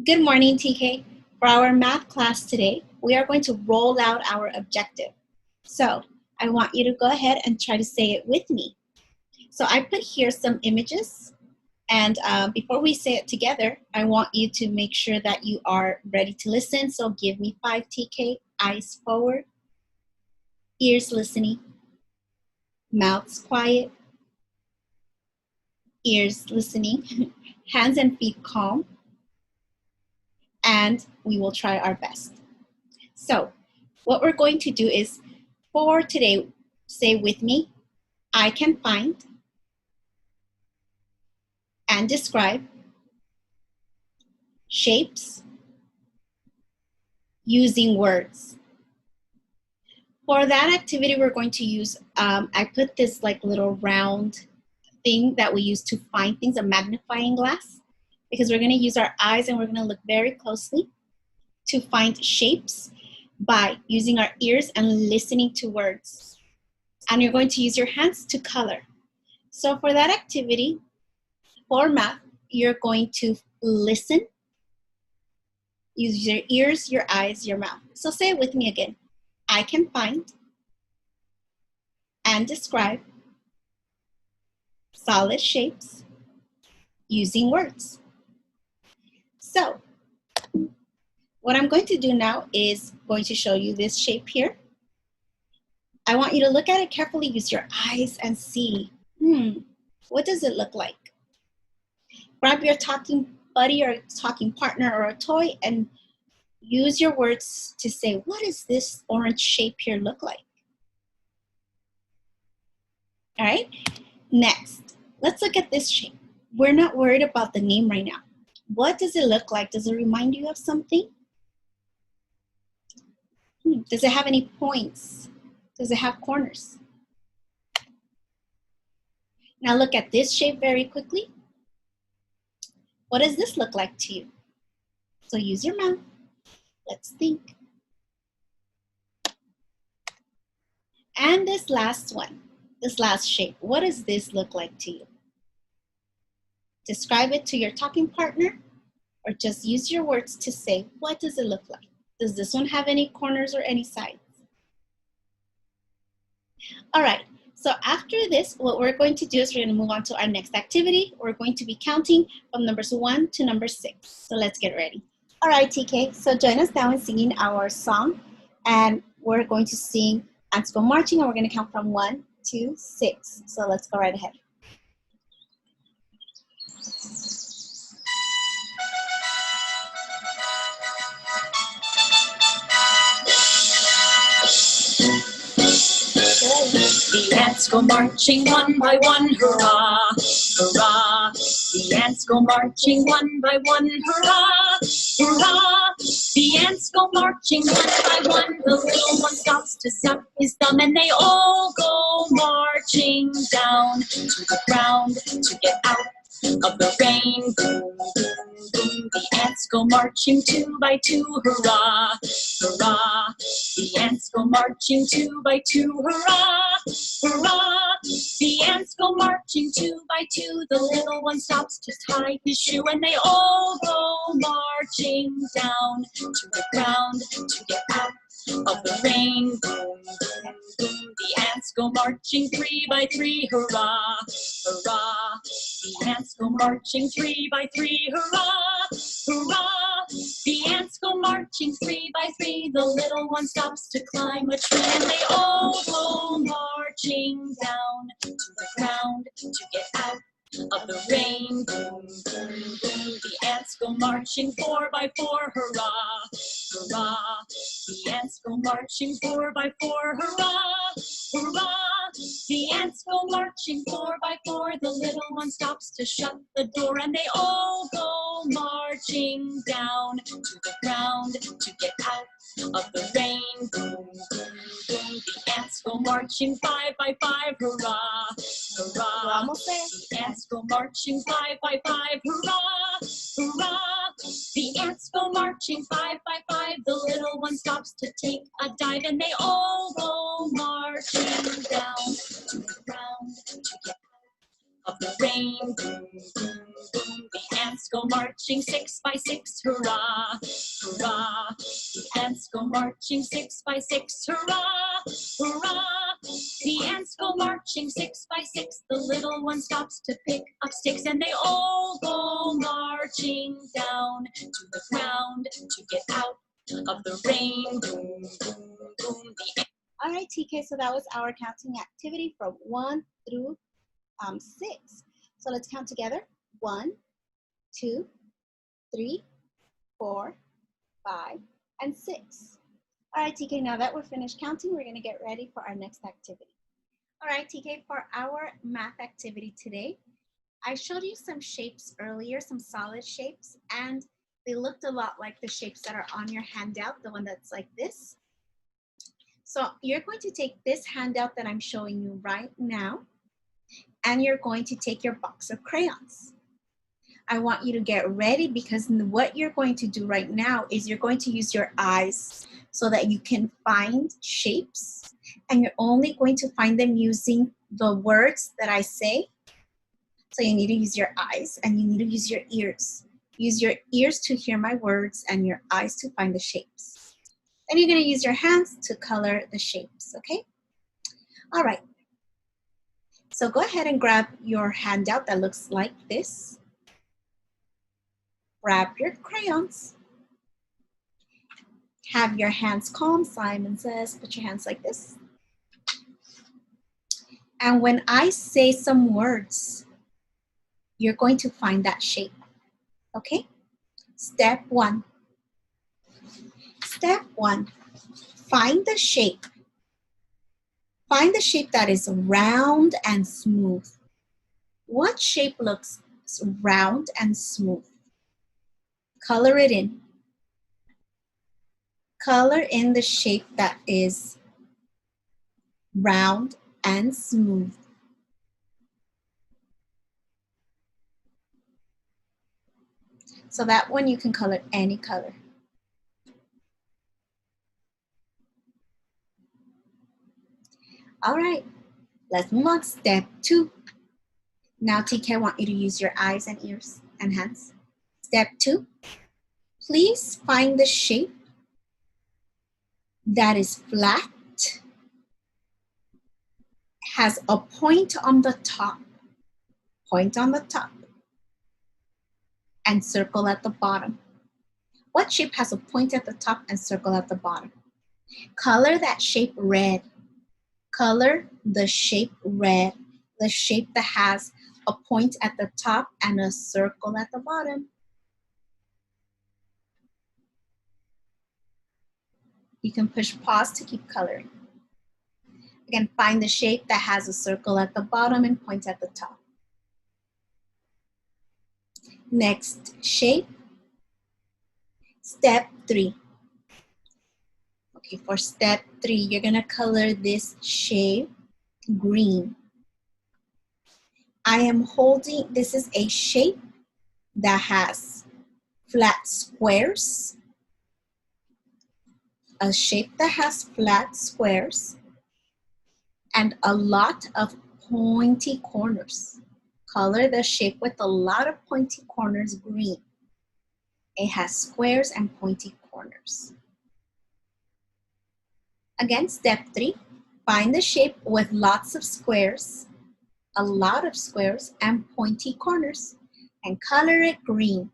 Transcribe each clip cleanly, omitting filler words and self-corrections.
Good morning, TK. For our math class today, we are going to roll out our objective. So I want you to go ahead and try to say it with me. So I put here some images, and before we say it together, I want you to make sure that you are ready to listen. So give me 5 TK, eyes forward, ears listening, mouths quiet, ears listening, hands and feet calm, and we will try our best. So what we're going to do is, for today, say with me, I can find and describe shapes using words. For that activity, we're going to use, I put this like little round thing that we use to find things, a magnifying glass, because we're going to use our eyes and we're going to look very closely to find shapes by using our ears and listening to words. And you're going to use your hands to color. So for that activity, for math, you're going to listen, use your ears, your eyes, your mouth. So say it with me again. I can find and describe solid shapes using words. So what I'm going to do now is going to show you this shape here. I want you to look at it carefully, use your eyes and see, what does it look like? Grab your talking buddy or talking partner or a toy and use your words to say, what does this orange shape here look like? All right, next, let's look at this shape. We're not worried about the name right now. What does it look like? Does it remind you of something? Does it have any points? Does it have corners? Now look at this shape very quickly. What does this look like to you? So use your mouth. Let's think. And this last one, this last shape, what does this look like to you? Describe it to your talking partner or just use your words to say, what does it look like? Does this one have any corners or any sides? All right, so after this, what we're going to do is we're going to move on to our next activity. We're going to be counting from numbers 1 to number 6. So let's get ready. All right, TK, so join us now in singing our song. And we're going to sing Ants Go Marching, and we're going to count from 1 to 6. So let's go right ahead. The ants go marching one by one, hurrah, hurrah. The ants go marching one by one, hurrah, hurrah. The ants go marching one by one. The little one stops to suck his thumb, and they all go marching down to the ground to get out of the rain. Boom, boom, boom. The ants go marching 2 by 2, hurrah, hurrah. The ants go marching 2 by 2, hurrah, hurrah. The ants go marching 2 by 2. The little one stops to tie his shoe, and they all go marching down to the ground to get out of the rain. Boom, boom, boom. The ants go marching 3 by 3, hurrah, hurrah. The ants go marching 3 by 3, hurrah, hurrah. The ants go marching 3 by 3. The little one stops to climb a tree, and they all go marching down to the ground to get out of the rain. Boom, boom, boom. The ants go marching 4 by 4, hurrah, hurrah. The ants go marching 4 by 4, hurrah, hurrah. The ants go marching 4 by 4. The little one stops to shut the door, and they all go marching down to the ground to get out of the rain. Boom, boom, boom. The ants go marching 5 by 5, hurrah, hurrah. The ants go marching 5 by 5, hurrah, hurrah. The ants go marching 5 by 5. The little one stops to take a dive, and they all go marching down to the ground to get out of the rain. Boom, boom, boom. The ants ants go marching 6 by 6, hurrah, hurrah. The ants go marching 6 by 6, hurrah, hurrah. The ants go marching 6 by 6. The little one stops to pick up sticks, and they all go marching down to the ground to get out of the rain. Boom, boom, boom. All right, TK, so that was our counting activity from 1 through 6. So let's count together. 1, 2, 3, 4, 5, and 6. All right, TK, now that we're finished counting, we're gonna get ready for our next activity. All right, TK, for our math activity today, I showed you some shapes earlier, some solid shapes, and they looked a lot like the shapes that are on your handout, the one that's like this. So you're going to take this handout that I'm showing you right now, and you're going to take your box of crayons. I want you to get ready because what you're going to do right now is you're going to use your eyes so that you can find shapes, and you're only going to find them using the words that I say. So you need to use your eyes and you need to use your ears. Use your ears to hear my words and your eyes to find the shapes. Then you're going to use your hands to color the shapes, okay? All right. So go ahead and grab your handout that looks like this. Grab your crayons. Have your hands calm. Simon says, put your hands like this. And when I say some words, you're going to find that shape, okay? Step 1. Step 1, find the shape. Find the shape that is round and smooth. What shape looks round and smooth? Color it in. Color in the shape that is round and smooth. So that one you can color any color. All right, let's move on. Step 2. Now, TK, I want you to use your eyes and ears and hands. Step 2, please find the shape that is flat, has a point on the top, and circle at the bottom. What shape has a point at the top and circle at the bottom? Color that shape red. Color the shape red, the shape that has a point at the top and a circle at the bottom. You can push pause to keep coloring. Again, find the shape that has a circle at the bottom and point at the top. Next shape, step 3. Okay, for step 3, you're gonna color this shape green. I am holding, this is a shape that has flat squares, a shape that has flat squares, and a lot of pointy corners. Color the shape with a lot of pointy corners green. It has squares and pointy corners. Again, step 3, find the shape with lots of squares, a lot of squares and pointy corners, and color it green.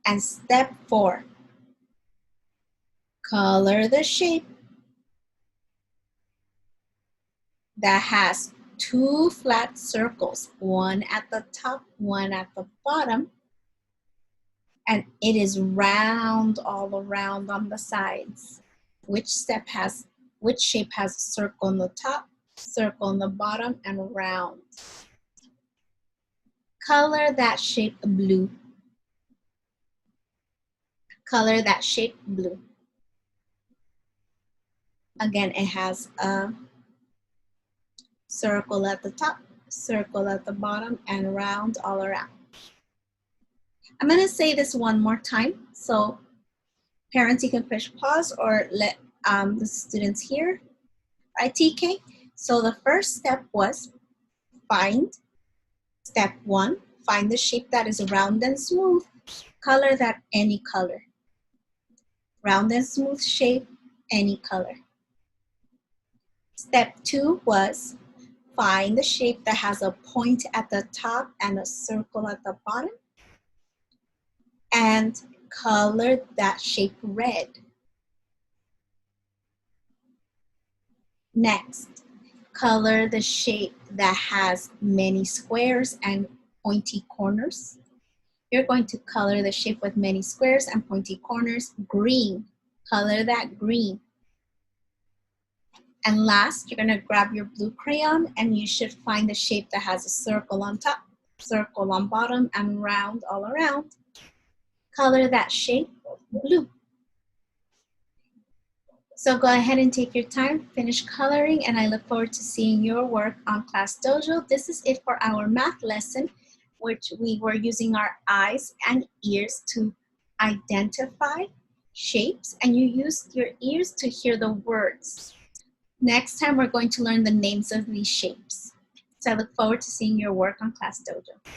And step 4, color the shape that has 2 flat circles, one at the top, one at the bottom, and it is round all around on the sides. Which shape has a circle on the top, circle on the bottom, and round? Color that shape blue. Color that shape blue. Again, it has a circle at the top, circle at the bottom, and round all around. I'm going to say this one more time, so parents, you can push pause or let the students hear. Right, TK? So the first step was find. Step 1, find the shape that is round and smooth. Color that any color. Round and smooth shape, any color. Step 2 was find the shape that has a point at the top and a circle at the bottom. And color that shape red. Next, color the shape that has many squares and pointy corners. You're going to color the shape with many squares and pointy corners green. Color that green. And last, you're going to grab your blue crayon and you should find the shape that has a circle on top, circle on bottom, and round all around. Color that shape blue. So go ahead and take your time, finish coloring, and I look forward to seeing your work on Class Dojo. This is it for our math lesson, which we were using our eyes and ears to identify shapes, and you used your ears to hear the words. Next time, we're going to learn the names of these shapes. So I look forward to seeing your work on Class Dojo.